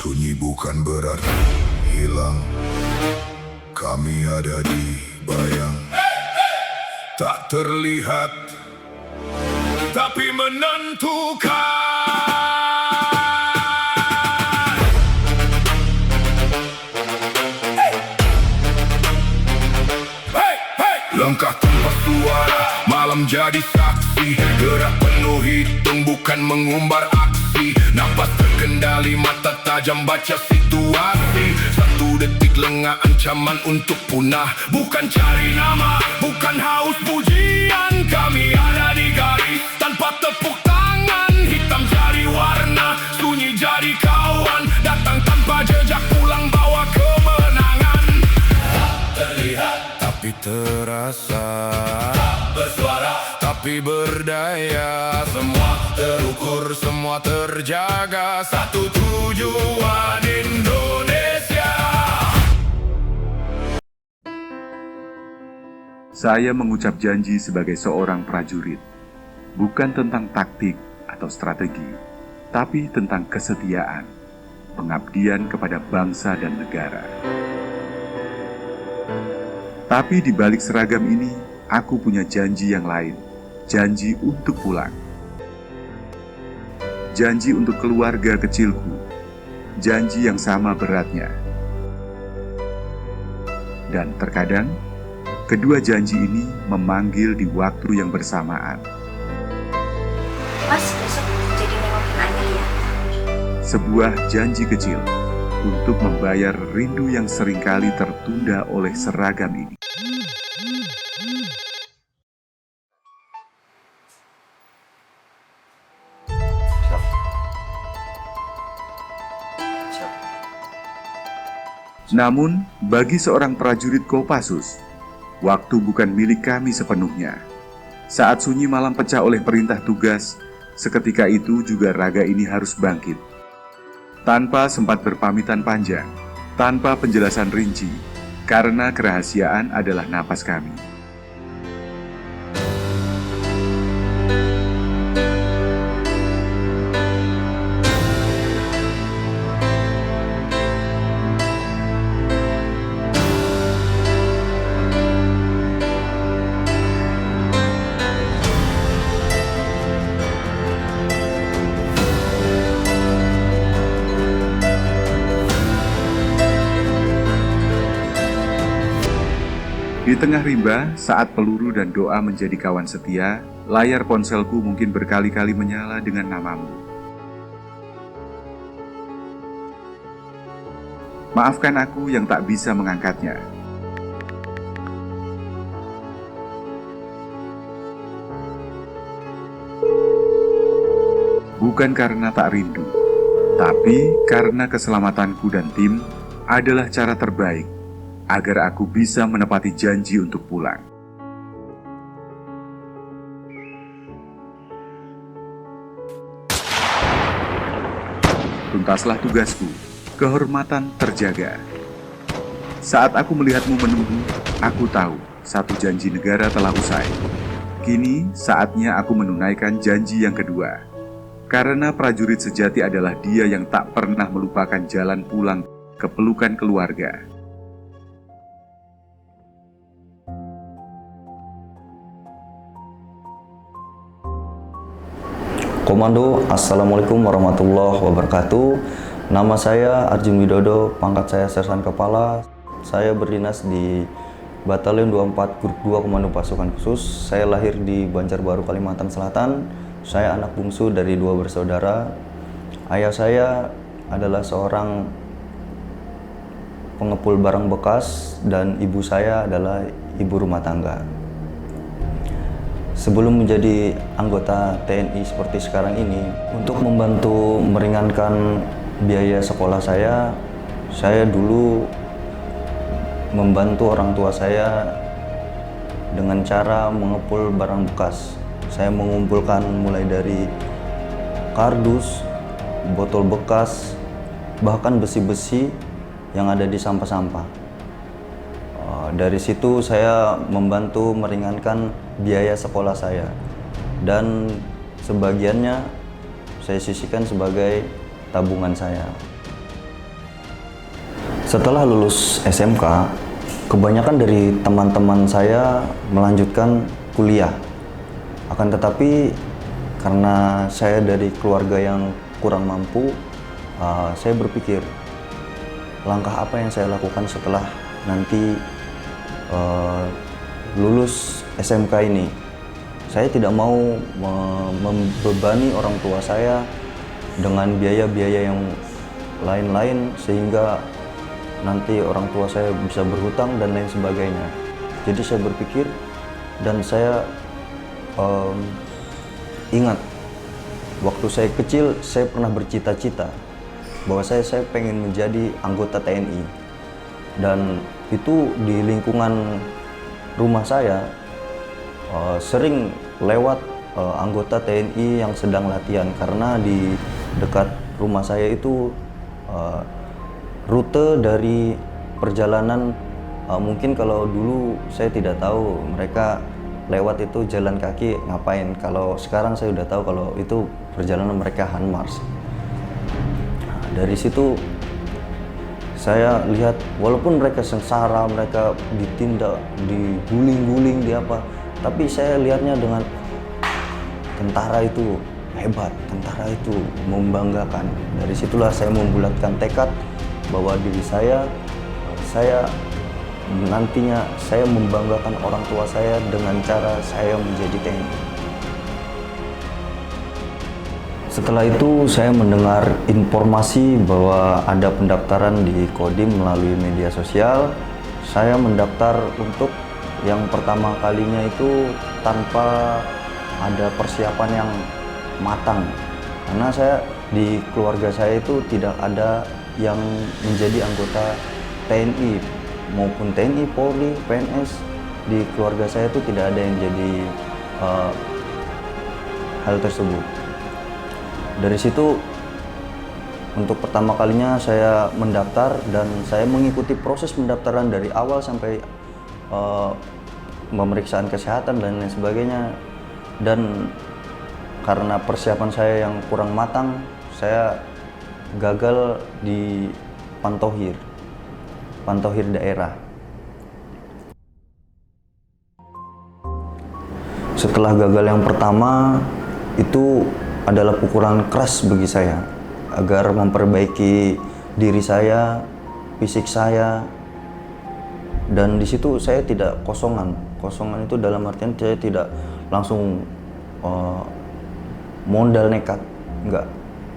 Sunyi bukan berarti hilang. Kami ada di bayang. Tak terlihat, tapi menentukan. Langkah tanpa suara, malam jadi saksi. Gerak penuh hitung, bukan mengumbar aksi. Napas terkendali, mata tajam baca situasi. Satu detik lengah, ancaman untuk punah. Bukan cari nama, bukan haus pujian. Kami ada di garis, tanpa tepuk tangan. Hitam jadi warna, sunyi jadi kawan. Datang tanpa jejak, pulang bawa kemenangan. Terlihat tapi terasa, tak bersuara tapi berdaya. Semua terukur, semua terjaga. Satu tujuan Indonesia. Saya mengucap janji sebagai seorang prajurit, bukan tentang taktik atau strategi, tapi tentang kesetiaan, pengabdian kepada bangsa dan negara. Tapi di balik seragam ini, aku punya janji yang lain. Janji untuk pulang. Janji untuk keluarga kecilku. Janji yang sama beratnya. Dan terkadang, kedua janji ini memanggil di waktu yang bersamaan. Mas, besok jadi nengokin Anyel ya? Sebuah janji kecil untuk membayar rindu yang seringkali tertunda oleh seragam ini. Namun, bagi seorang prajurit Kopassus, waktu bukan milik kami sepenuhnya. Saat sunyi malam pecah oleh perintah tugas, seketika itu juga raga ini harus bangkit. Tanpa sempat berpamitan panjang, tanpa penjelasan rinci, karena kerahasiaan adalah napas kami. Di tengah rimba, saat peluru dan doa menjadi kawan setia, layar ponselku mungkin berkali-kali menyala dengan namamu. Maafkan aku yang tak bisa mengangkatnya. Bukan karena tak rindu, tapi karena keselamatanku dan tim adalah cara terbaik agar aku bisa menepati janji untuk pulang. Tuntaslah tugasku, kehormatan terjaga. Saat aku melihatmu menunggu, aku tahu satu janji negara telah usai. Kini saatnya aku menunaikan janji yang kedua. Karena prajurit sejati adalah dia yang tak pernah melupakan jalan pulang ke pelukan keluarga. Komando, Assalamualaikum warahmatullahi wabarakatuh. Nama saya Arjun Widodo, pangkat saya Sersan Kepala. Saya berdinas di Batalion 24 Grup 2 Komando Pasukan Khusus. Saya lahir di Banjarbaru, Kalimantan Selatan. Saya anak bungsu dari 2 bersaudara. Ayah saya adalah seorang pengepul barang bekas dan ibu saya adalah ibu rumah tangga. Sebelum menjadi anggota TNI seperti sekarang ini, untuk membantu meringankan biaya sekolah saya dulu membantu orang tua saya dengan cara mengepul barang bekas. Saya mengumpulkan mulai dari kardus, botol bekas, bahkan besi-besi yang ada di sampah-sampah. Dari situ saya membantu meringankan biaya sekolah saya, dan sebagiannya saya sisihkan sebagai tabungan saya. Setelah lulus SMK, kebanyakan dari teman-teman saya melanjutkan kuliah. Akan tetapi karena saya dari keluarga yang kurang mampu, saya berpikir langkah apa yang saya lakukan setelah nanti lulus SMK ini. Saya tidak mau membebani orang tua saya dengan biaya-biaya yang lain-lain sehingga nanti orang tua saya bisa berhutang dan lain sebagainya. Jadi saya berpikir dan saya ingat waktu saya kecil saya pernah bercita-cita bahwa saya pengen menjadi anggota TNI, dan itu di lingkungan rumah saya sering lewat anggota TNI yang sedang latihan, karena di dekat rumah saya itu rute dari perjalanan, mungkin kalau dulu saya tidak tahu mereka lewat itu jalan kaki ngapain. Kalau sekarang saya udah tahu kalau itu perjalanan mereka Hanmars. Nah, dari situ saya lihat walaupun mereka sengsara, mereka ditindak, diguling-guling, di apa, tapi saya lihatnya dengan tentara itu hebat, tentara itu membanggakan. Dari situlah saya membulatkan tekad bahwa diri saya nantinya saya membanggakan orang tua saya dengan cara saya menjadi TNI. Setelah itu saya mendengar informasi bahwa ada pendaftaran di Kodim melalui media sosial. Saya mendaftar untuk yang pertama kalinya itu tanpa ada persiapan yang matang, karena saya di keluarga saya itu tidak ada yang menjadi anggota TNI maupun TNI, Polri, PNS. Di keluarga saya itu tidak ada yang jadi hal tersebut. Dari situ untuk pertama kalinya saya mendaftar dan saya mengikuti proses pendaftaran dari awal sampai pemeriksaan kesehatan dan lain sebagainya. Dan karena persiapan saya yang kurang matang, saya gagal di Pantohir daerah. Setelah gagal yang pertama, itu adalah pukulan keras bagi saya agar memperbaiki diri saya, fisik saya. Dan di situ saya tidak kosongan itu dalam artian saya tidak langsung modal nekat, enggak.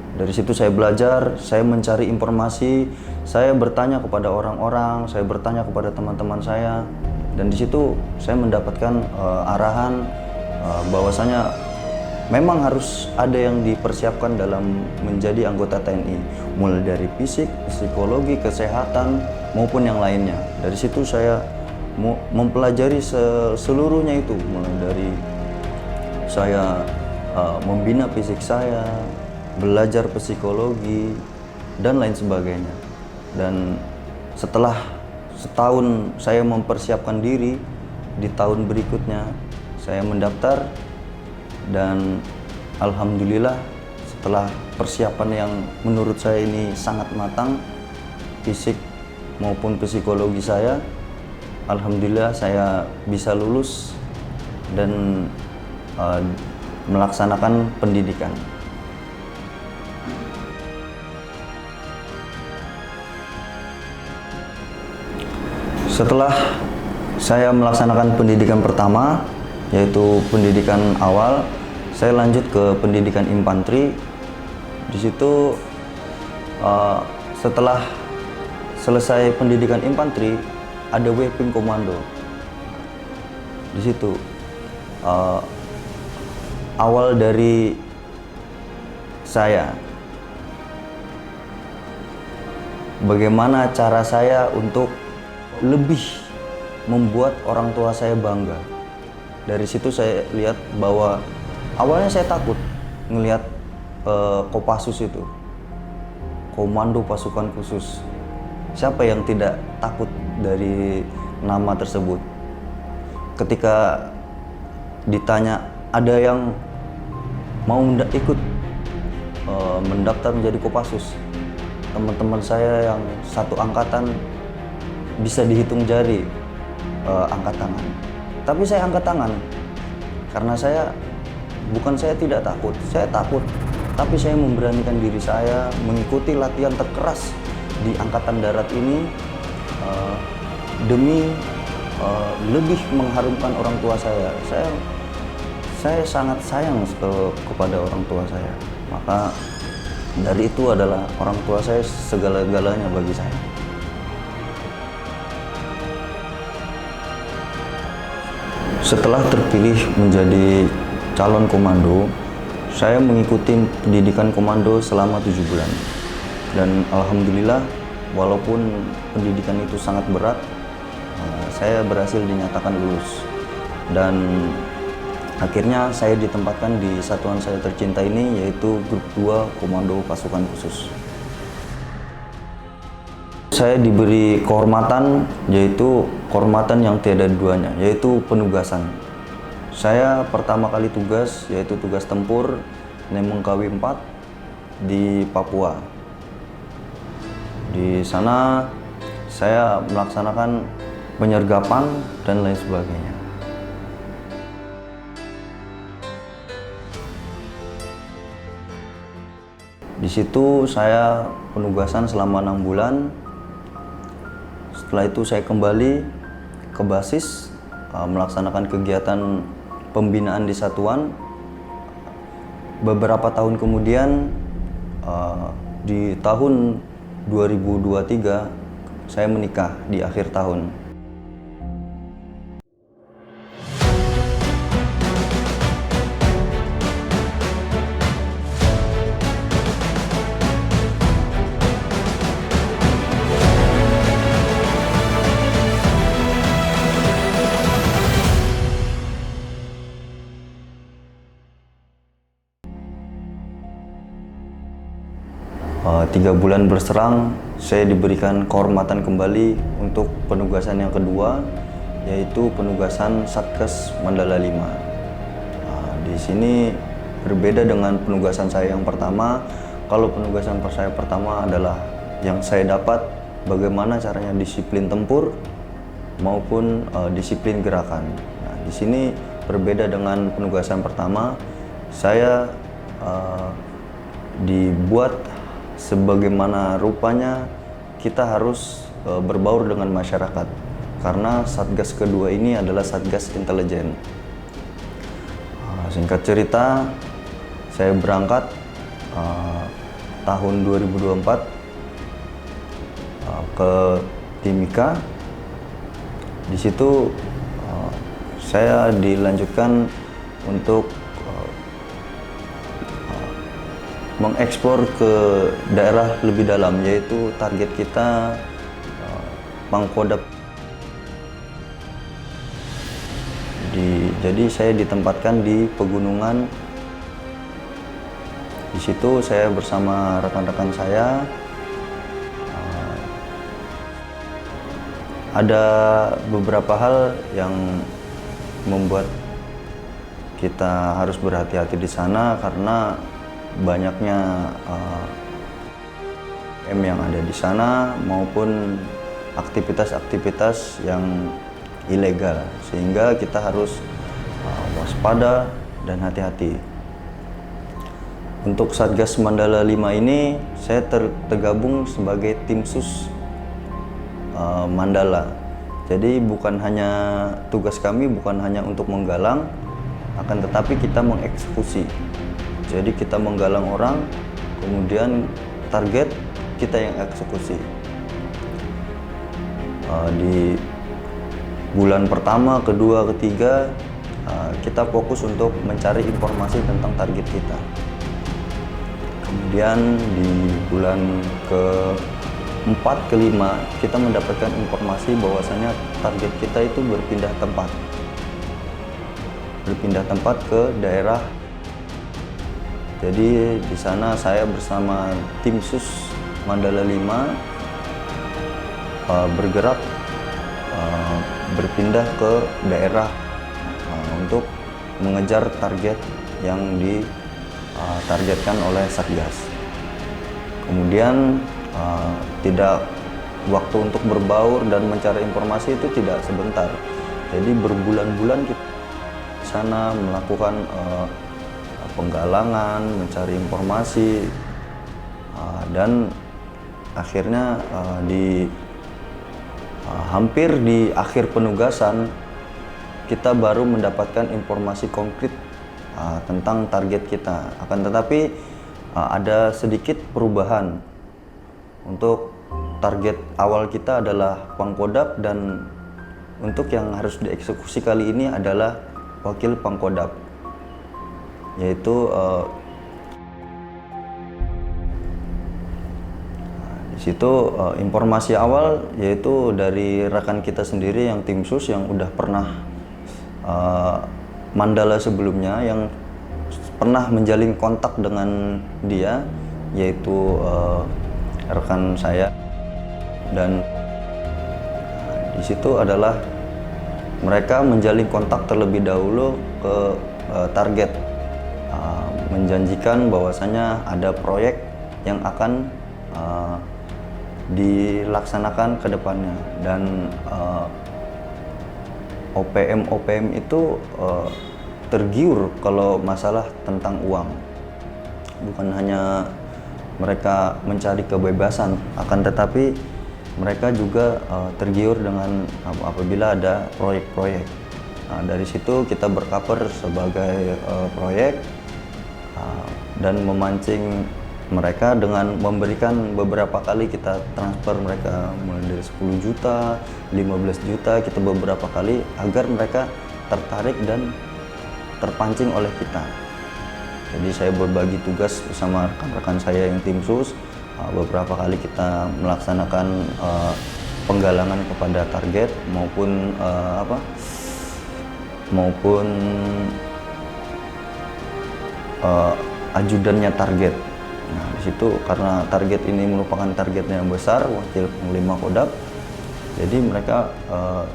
Dari situ saya belajar, saya mencari informasi, saya bertanya kepada orang-orang, saya bertanya kepada teman-teman saya, dan di situ saya mendapatkan arahan bahwasanya memang harus ada yang dipersiapkan dalam menjadi anggota TNI, mulai dari fisik, psikologi, kesehatan maupun yang lainnya. Dari situ saya mempelajari seluruhnya itu, mulai dari saya membina fisik saya, belajar psikologi dan lain sebagainya. Dan setelah setahun saya mempersiapkan diri, di tahun berikutnya saya mendaftar, dan alhamdulillah setelah persiapan yang menurut saya ini sangat matang, fisik maupun psikologi saya, alhamdulillah saya bisa lulus dan melaksanakan pendidikan. Setelah saya melaksanakan pendidikan pertama, yaitu pendidikan awal, saya lanjut ke pendidikan infanteri. Di situ setelah selesai pendidikan infanteri, ada weapon komando. Di situ awal dari saya, bagaimana cara saya untuk lebih membuat orang tua saya bangga. Dari situ saya lihat bahwa awalnya saya takut ngelihat Kopassus itu, Komando Pasukan Khusus. Siapa yang tidak takut dari nama tersebut? Ketika ditanya ada yang mau ikut mendaftar menjadi Kopassus, teman-teman saya yang satu angkatan bisa dihitung jari angkat tangan. Tapi saya angkat tangan karena saya tidak takut, saya takut. Tapi saya memberanikan diri saya mengikuti latihan terkeras di Angkatan Darat ini demi lebih mengharumkan orang tua saya. Saya sangat sayang kepada orang tua saya. Maka dari itu adalah orang tua saya segala-galanya bagi saya. Setelah terpilih menjadi calon komando, saya mengikuti pendidikan komando selama 7 bulan. Dan alhamdulillah, walaupun pendidikan itu sangat berat, saya berhasil dinyatakan lulus. Dan akhirnya saya ditempatkan di satuan saya tercinta ini, yaitu Grup 2 Komando Pasukan Khusus. Saya diberi kehormatan, yaitu kehormatan yang tiada duanya, yaitu penugasan. Saya pertama kali tugas, yaitu tugas tempur Nemengkawi 4 di Papua. Di sana saya melaksanakan penyergapan dan lain sebagainya. Di situ saya penugasan selama 6 bulan. Setelah itu saya kembali ke basis melaksanakan kegiatan pembinaan di satuan. Beberapa tahun kemudian, di tahun 2023, saya menikah di akhir tahun. Tiga bulan berserang, saya diberikan kehormatan kembali untuk penugasan yang kedua, yaitu penugasan Satgas Mandala 5. Di sini berbeda dengan penugasan saya yang pertama. Kalau penugasan saya pertama adalah yang saya dapat bagaimana caranya disiplin tempur maupun disiplin gerakan. Nah, di sini berbeda dengan penugasan pertama. Saya dibuat sebagaimana rupanya kita harus berbaur dengan masyarakat, karena Satgas kedua ini adalah Satgas intelijen. Singkat cerita, saya berangkat tahun 2024 ke Timika. Di situ saya dilanjutkan untuk mengeksplor ke daerah lebih dalam, yaitu target kita Pangkodam. Jadi saya ditempatkan di pegunungan. Di situ saya bersama rekan-rekan saya. Ada beberapa hal yang membuat kita harus berhati-hati di sana karena banyaknya yang ada di sana maupun aktivitas-aktivitas yang ilegal, sehingga kita harus waspada dan hati-hati. Untuk Satgas Mandala 5 ini saya tergabung sebagai tim sus Mandala. Jadi tugas kami bukan hanya untuk menggalang, akan tetapi kita mengeksekusi. Jadi kita menggalang orang, kemudian target kita yang eksekusi. Di bulan pertama, kedua, ketiga, kita fokus untuk mencari informasi tentang target kita. Kemudian di bulan ke-4, ke-5, kita mendapatkan informasi bahwasanya target kita itu berpindah tempat ke daerah. Jadi di sana saya bersama tim sus Mandala 5 bergerak berpindah ke daerah untuk mengejar target yang ditargetkan oleh Satgas. Kemudian tidak waktu untuk berbaur dan mencari informasi itu tidak sebentar. Jadi berbulan-bulan kita di sana melakukan penggalangan, mencari informasi, dan akhirnya hampir di akhir penugasan kita baru mendapatkan informasi konkret tentang target kita. Akan tetapi ada sedikit perubahan. Untuk target awal kita adalah Pangkodap, dan untuk yang harus dieksekusi kali ini adalah wakil Pangkodap, yaitu di situ informasi awal yaitu dari rekan kita sendiri yang tim sus yang udah pernah mandala sebelumnya, yang pernah menjalin kontak dengan dia, yaitu rekan saya. Dan di situ adalah mereka menjalin kontak terlebih dahulu ke target, menjanjikan bahwasanya ada proyek yang akan dilaksanakan ke depannya. Dan OPM itu tergiur kalau masalah tentang uang. Bukan hanya mereka mencari kebebasan, akan tetapi mereka juga tergiur dengan apabila ada proyek-proyek. Nah, dari situ kita berkaper sebagai proyek dan memancing mereka dengan memberikan beberapa kali kita transfer mereka, mulai dari 10 juta, 15 juta, kita beberapa kali agar mereka tertarik dan terpancing oleh kita. Jadi saya berbagi tugas bersama rekan-rekan saya yang tim sus. Beberapa kali kita melaksanakan penggalangan kepada target maupun ajudannya target. Nah, di situ karena target ini merupakan targetnya yang besar, wakil panglima Kodap, jadi mereka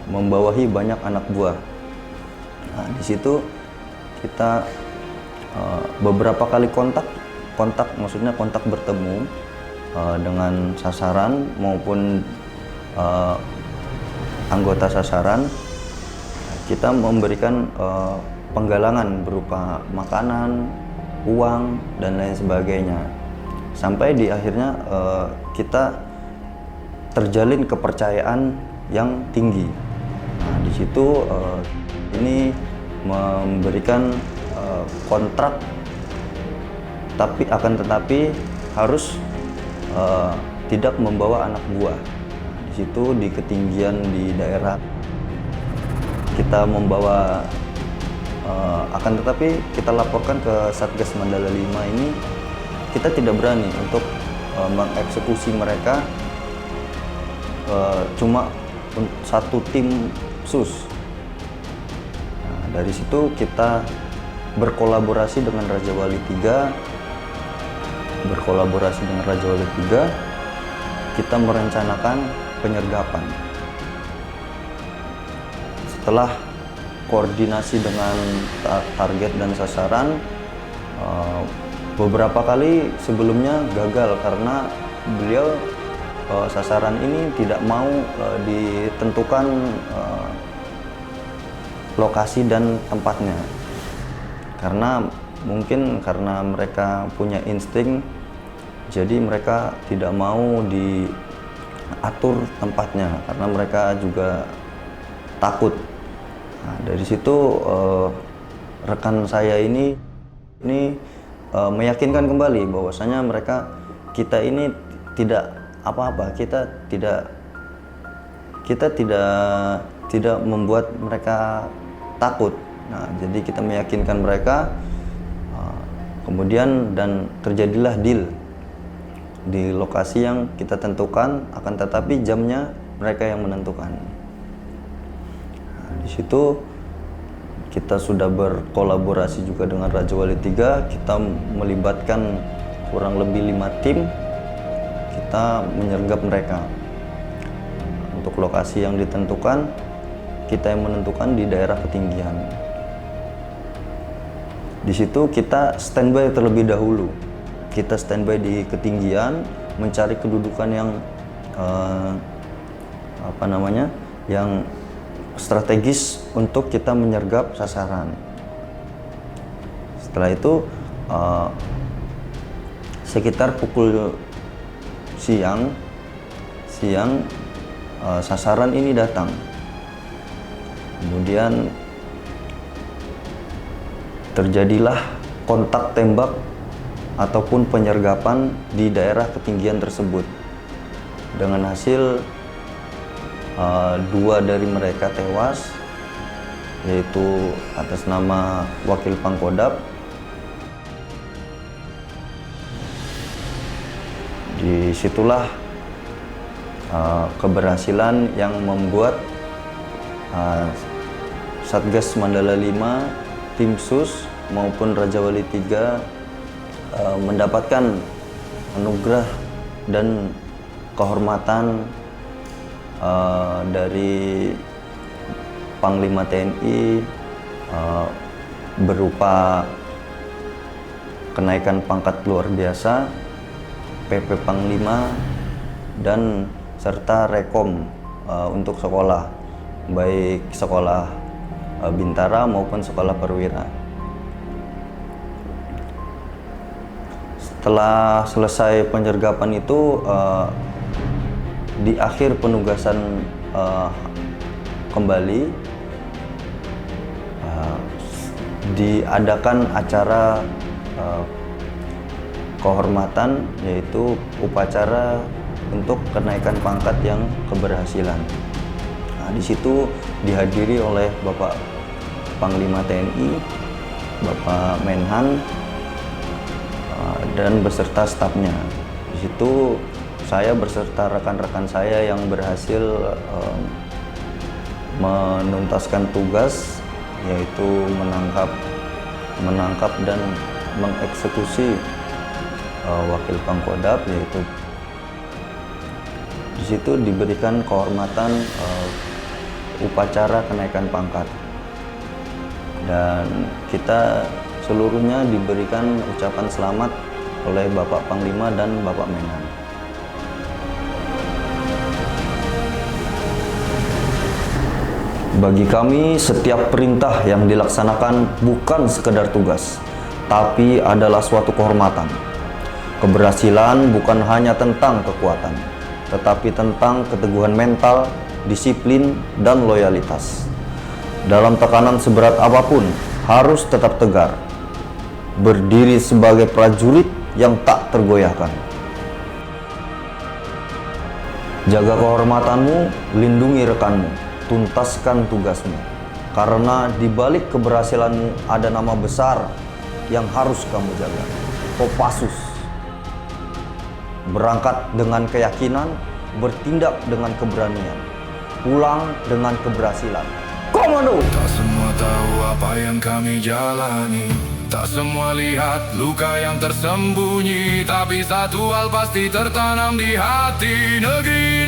membawahi banyak anak buah. Nah, di situ kita beberapa kali kontak maksudnya kontak bertemu dengan sasaran maupun anggota sasaran. Kita memberikan penggalangan berupa makanan, uang, dan lain sebagainya. Sampai di akhirnya kita terjalin kepercayaan yang tinggi. Nah, di situ ini memberikan kontrak, tapi akan tetapi harus tidak membawa anak buah. Di situ di ketinggian di daerah kita membawa, akan tetapi kita laporkan ke Satgas Mandala 5 ini, kita tidak berani untuk mengeksekusi mereka cuma satu tim sus. Nah, dari situ kita berkolaborasi dengan Raja Wali III, kita merencanakan penyergapan. Setelah koordinasi dengan target dan sasaran, beberapa kali sebelumnya gagal karena beliau sasaran ini tidak mau ditentukan lokasi dan tempatnya, karena mungkin karena mereka punya insting, jadi mereka tidak mau diatur tempatnya karena mereka juga takut. Nah, dari situ rekan saya ini meyakinkan kembali bahwasanya kita ini tidak apa-apa, kita tidak membuat mereka takut. Nah, jadi kita meyakinkan mereka, kemudian dan terjadilah deal di lokasi yang kita tentukan, akan tetapi jamnya mereka yang menentukan. Nah, di situ kita sudah berkolaborasi juga dengan Raja Wali III, kita melibatkan kurang lebih 5 tim, kita menyergap mereka. Untuk lokasi yang ditentukan, kita yang menentukan di daerah ketinggian. Di situ kita standby terlebih dahulu. Kita standby di ketinggian mencari kedudukan yang yang strategis untuk kita menyergap sasaran. Setelah itu sekitar pukul siang sasaran ini datang. Kemudian terjadilah kontak tembak ataupun penyergapan di daerah ketinggian tersebut. Dengan hasil 2 dari mereka tewas, yaitu atas nama Wakil Pangkodam. Disitulah keberhasilan yang membuat Satgas Mandala 5, tim SUS maupun Raja Wali 3 mendapatkan anugerah dan kehormatan dari Panglima TNI berupa kenaikan pangkat luar biasa, PP Panglima, dan serta rekom untuk sekolah, baik sekolah Bintara maupun sekolah perwira. Setelah selesai penyergapan itu, di akhir penugasan kembali diadakan acara kehormatan, yaitu upacara untuk kenaikan pangkat yang keberhasilan. Nah, di situ dihadiri oleh Bapak Panglima TNI, Bapak Menhan, dan beserta stafnya. Di situ saya beserta rekan-rekan saya yang berhasil menuntaskan tugas, yaitu menangkap dan mengeksekusi Wakil Pangkodam, yaitu di situ diberikan kehormatan upacara kenaikan pangkat, dan kita seluruhnya diberikan ucapan selamat oleh Bapak Panglima dan Bapak Menhan. Bagi kami, setiap perintah yang dilaksanakan bukan sekedar tugas, tapi adalah suatu kehormatan. Keberhasilan bukan hanya tentang kekuatan, tetapi tentang keteguhan mental, disiplin, dan loyalitas. Dalam tekanan seberat apapun, harus tetap tegar, berdiri sebagai prajurit yang tak tergoyahkan. Jaga kehormatanmu, lindungi rekanmu, tuntaskan tugasmu, karena di balik keberhasilanmu ada nama besar yang harus kamu jaga. Kopassus. Berangkat dengan keyakinan, bertindak dengan keberanian, pulang dengan keberhasilan. Komando! Tak semua tahu apa yang kami jalani, tak semua lihat luka yang tersembunyi, tapi satu hal pasti tertanam di hati. Negeri